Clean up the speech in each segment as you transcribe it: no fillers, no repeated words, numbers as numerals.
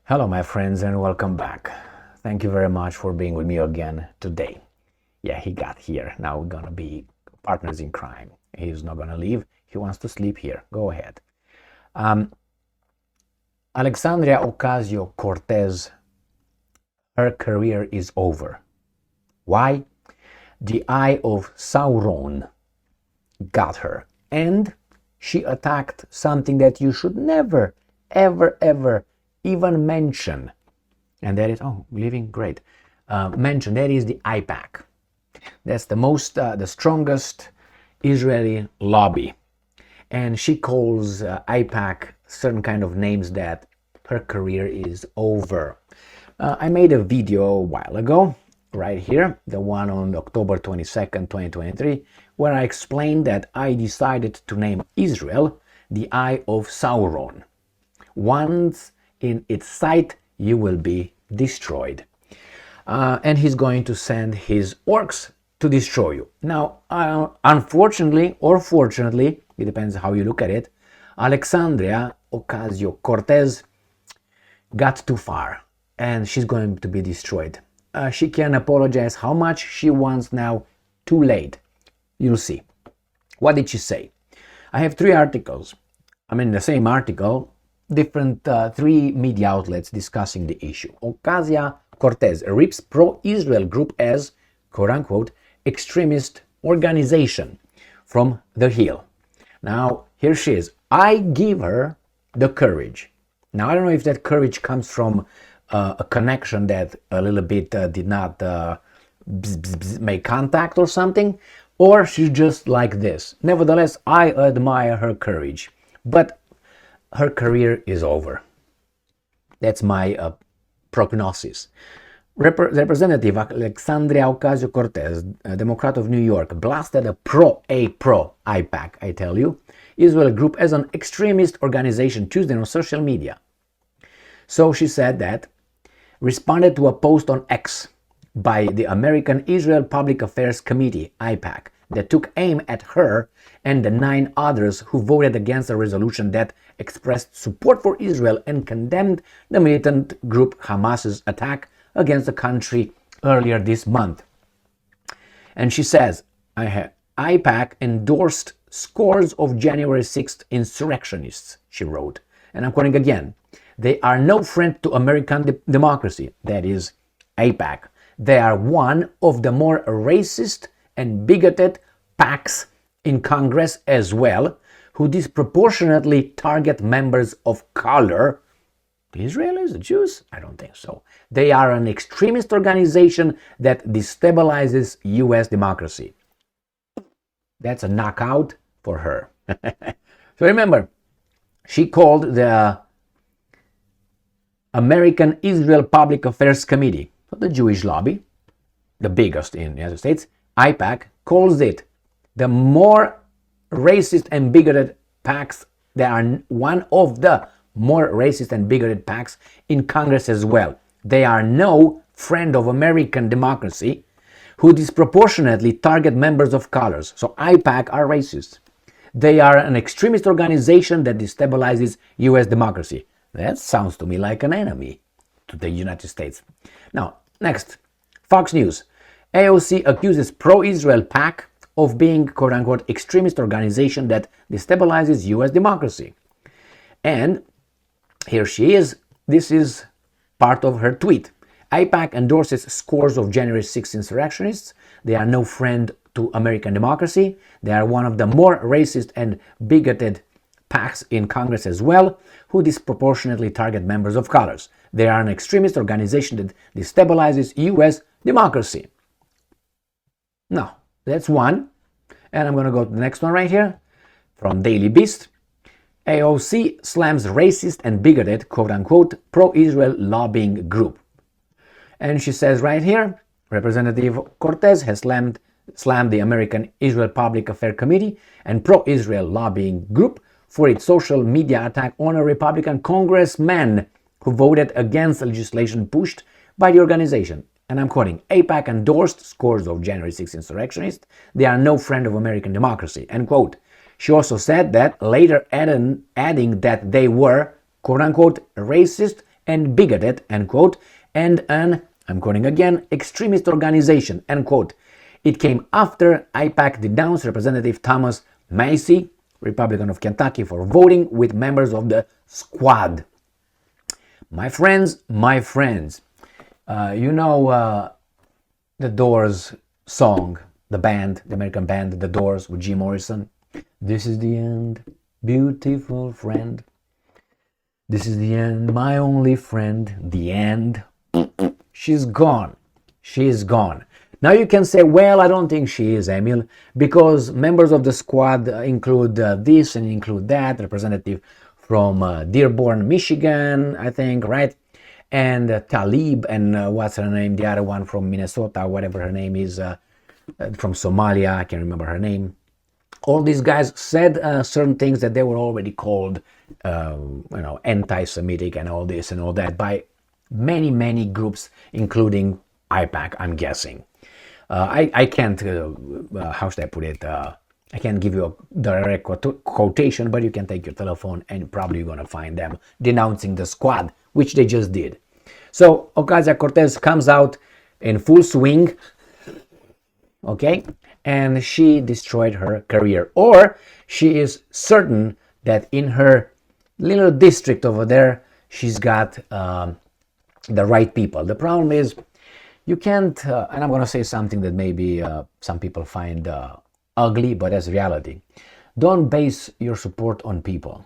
Hello, my friends, and welcome back. Thank you very much for being with me again today. Yeah, he got here. Now we're gonna be partners in crime. He's not gonna leave. He wants to sleep here. Go ahead. Alexandria Ocasio-Cortez, her career is over. Why? The eye of Sauron got her, and she attacked something that you should never, ever even mention, and that is living great. Mention that is the AIPAC. That's the strongest Israeli lobby, and she calls AIPAC certain kind of names that her career is over. I made a video a while ago, right here, the one on October 22nd, 2023, where I explained that I decided to name Israel the Eye of Sauron. Once in its sight, you will be destroyed. And he's going to send his orcs to destroy you. Now, unfortunately or fortunately, it depends how you look at it, Alexandria Ocasio-Cortez got too far and she's going to be destroyed. She can apologize how much she wants now, too late. You'll see. What did she say? I have three articles. I mean, the same article, different three media outlets discussing the issue. Ocasio-Cortez rips pro-Israel group as, quote-unquote, extremist organization from the Hill. Now, here she is. I give her the courage. Now, I don't know if that courage comes from a connection that a little bit did not make contact or something, or she's just like this. Nevertheless, I admire her courage. But her career is over. That's my prognosis. Representative Alexandria Ocasio-Cortez, a Democrat of New York, blasted a pro-AIPAC, I tell you, Israel group as an extremist organization Tuesday on social media. So she said that, responded to a post on X by the American Israel Public Affairs Committee, AIPAC, that took aim at her and the 9 others who voted against a resolution that expressed support for Israel and condemned the militant group Hamas's attack against the country earlier this month. And she says, AIPAC endorsed scores of January 6th insurrectionists, she wrote. And I'm quoting again, they are no friend to American democracy, that is AIPAC. They are one of the more racist and bigoted PACs in Congress as well, who disproportionately target members of color. Israelis, Jews? I don't think so. They are an extremist organization that destabilizes U.S. democracy. That's a knockout for her. So remember, she called the American Israel Public Affairs Committee, the Jewish lobby, the biggest in the United States, AIPAC, calls it the more racist and bigoted PACs. They are one of the more racist and bigoted PACs in Congress as well. They are no friend of American democracy, who disproportionately target members of colors. So AIPAC are racist. They are an extremist organization that destabilizes U.S. democracy. That sounds to me like an enemy to the United States. Now, next, Fox News. AOC accuses pro-Israel PAC of being, quote-unquote, extremist organization that destabilizes U.S. democracy. And here she is. This is part of her tweet. AIPAC endorses scores of January 6 insurrectionists. They are no friend to American democracy. They are one of the more racist and bigoted PACs in Congress as well, who disproportionately target members of colors. They are an extremist organization that destabilizes U.S. democracy. Now, that's one. And I'm going to go to the next one right here from Daily Beast. AOC slams racist and bigoted, quote-unquote, pro-Israel lobbying group. And she says right here, Representative Cortez has slammed the American Israel Public Affairs Committee and pro-Israel lobbying group for its social media attack on a Republican congressman who voted against the legislation pushed by the organization. And I'm quoting, AIPAC endorsed scores of January 6 insurrectionists. They are no friend of American democracy, end quote. She also said that, later adding that they were, quote-unquote, racist and bigoted, end quote, and an, I'm quoting again, extremist organization, end quote. It came after AIPAC denounced Representative Thomas Massie, Republican of Kentucky, for voting with members of the Squad. My friends, you know the Doors song, the band, the American band, The Doors with Jim Morrison. This is the end, beautiful friend. This is the end, my only friend, the end. She's gone. She is gone. Now you can say, well, I don't think she is, Emil, because members of the Squad include this and include that, representative from Dearborn, Michigan, I think, right? And Talib, and what's her name, the other one from Minnesota, whatever her name is, from Somalia, I can't remember her name. All these guys said certain things that they were already called, anti-Semitic and all this and all that by many groups, including AIPAC, I'm guessing. I can't, how should I put it, I can't give you a direct quotation, but you can take your telephone and probably you're going to find them denouncing the Squad, which they just did. So Ocasio-Cortez comes out in full swing, okay, and she destroyed her career, or she is certain that in her little district over there, she's got the right people. The problem is, you can't, and I'm going to say something that maybe some people find ugly, but that's reality. Don't base your support on people.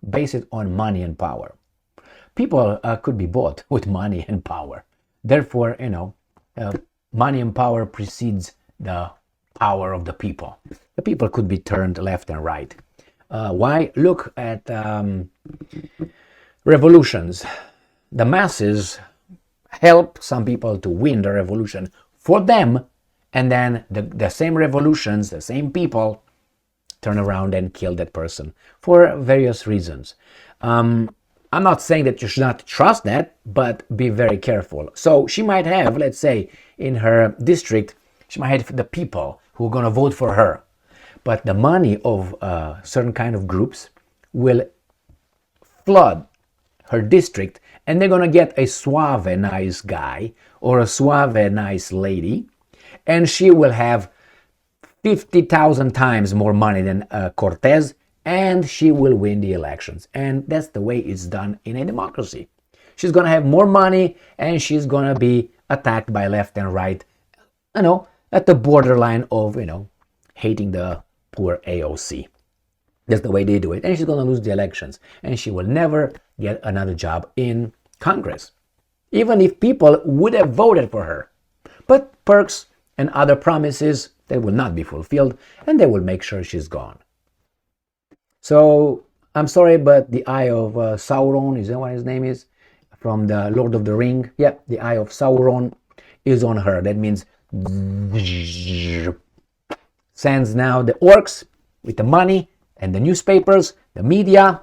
Base it on money and power. People could be bought with money and power. Therefore, money and power precedes the power of the people. The people could be turned left and right. Why? Look at revolutions. The masses help some people to win the revolution for them, and then the same revolutions, the same people turn around and kill that person for various reasons. I'm not saying that you should not trust that, but be very careful. So she might have, let's say, in her district, she might have the people who are going to vote for her. But the money of certain kind of groups will flood her district, and they're going to get a suave nice guy or a suave nice lady, and she will have 50,000 times more money than Cortez, and she will win the elections. And that's the way it's done in a democracy. She's going to have more money, and she's going to be attacked by left and right, at the borderline of, hating the poor AOC. That's the way they do it. And she's going to lose the elections. And she will never get another job in Congress, even if people would have voted for her. But perks and other promises, they will not be fulfilled, and they will make sure she's gone. So, I'm sorry, but the eye of Sauron, is that what his name is? From the Lord of the Ring. Yep, the eye of Sauron is on her. That means sends now the orcs with the money and the newspapers, the media,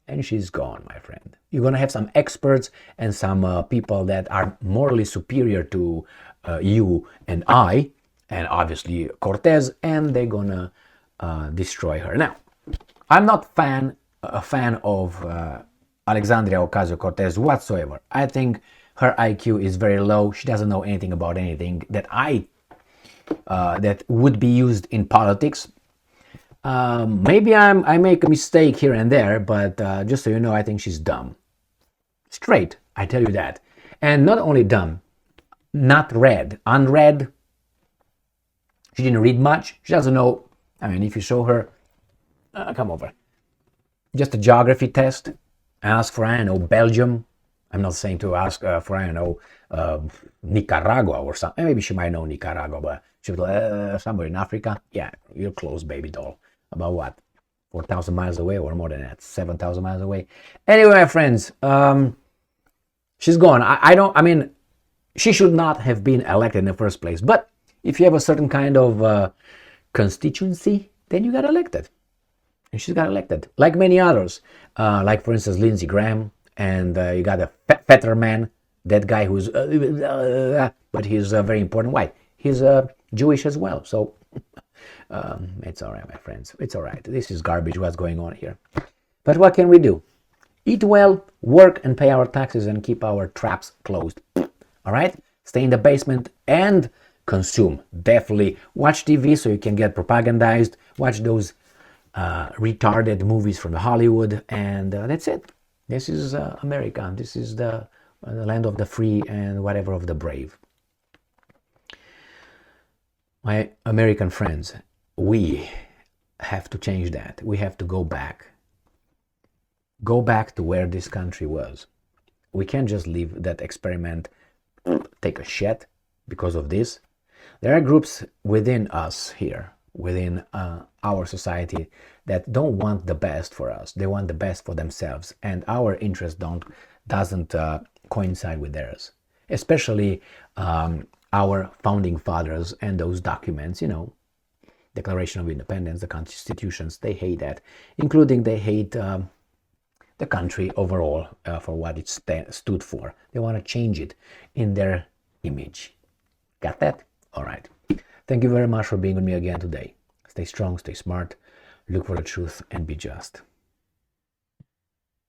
and she's gone, my friend. You're going to have some experts and some people that are morally superior to you and I, and obviously Cortez, and they're going to destroy her. Now, I'm not a fan of Alexandria Ocasio-Cortez whatsoever. I think her IQ is very low. She doesn't know anything about anything that that would be used in politics. Maybe I make a mistake here and there, but just so you know, I think she's dumb. Straight, I tell you that. And not only dumb, not read, unread. She didn't read much. She doesn't know. I mean, if you show her, come over. Just a geography test. Ask for, Belgium. I'm not saying to ask for, Nicaragua or something. Maybe she might know Nicaragua, but she was somewhere in Africa. Yeah, you're close, baby doll. About what? 4,000 miles away or more than that? 7,000 miles away. Anyway, my friends, she's gone. She should not have been elected in the first place. But if you have a certain kind of constituency, then you got elected. And she's got elected, like many others. Like, for instance, Lindsey Graham. And you got a Fetterman, that guy who's, but he's very important. Why? He's Jewish as well. So it's all right, my friends. It's all right. This is garbage, what's going on here. But what can we do? Eat well, work and pay our taxes, and keep our traps closed. All right? Stay in the basement and consume. Definitely watch TV so you can get propagandized. Watch those retarded movies from Hollywood, and that's it. This is America. This is the land of the free and whatever of the brave. My American friends, we have to change that. We have to go back. Go back to where this country was. We can't just leave that experiment take a shit because of this. There are groups within us here, within our society, that don't want the best for us. They want the best for themselves, and our interest doesn't coincide with theirs. Especially our founding fathers and those documents, you know, Declaration of Independence, the constitutions, they hate that. Including they hate the country overall for what it stood for. They want to change it in their image. Got that? All right. Thank you very much for being with me again today. Stay strong, stay smart, look for the truth, and be just.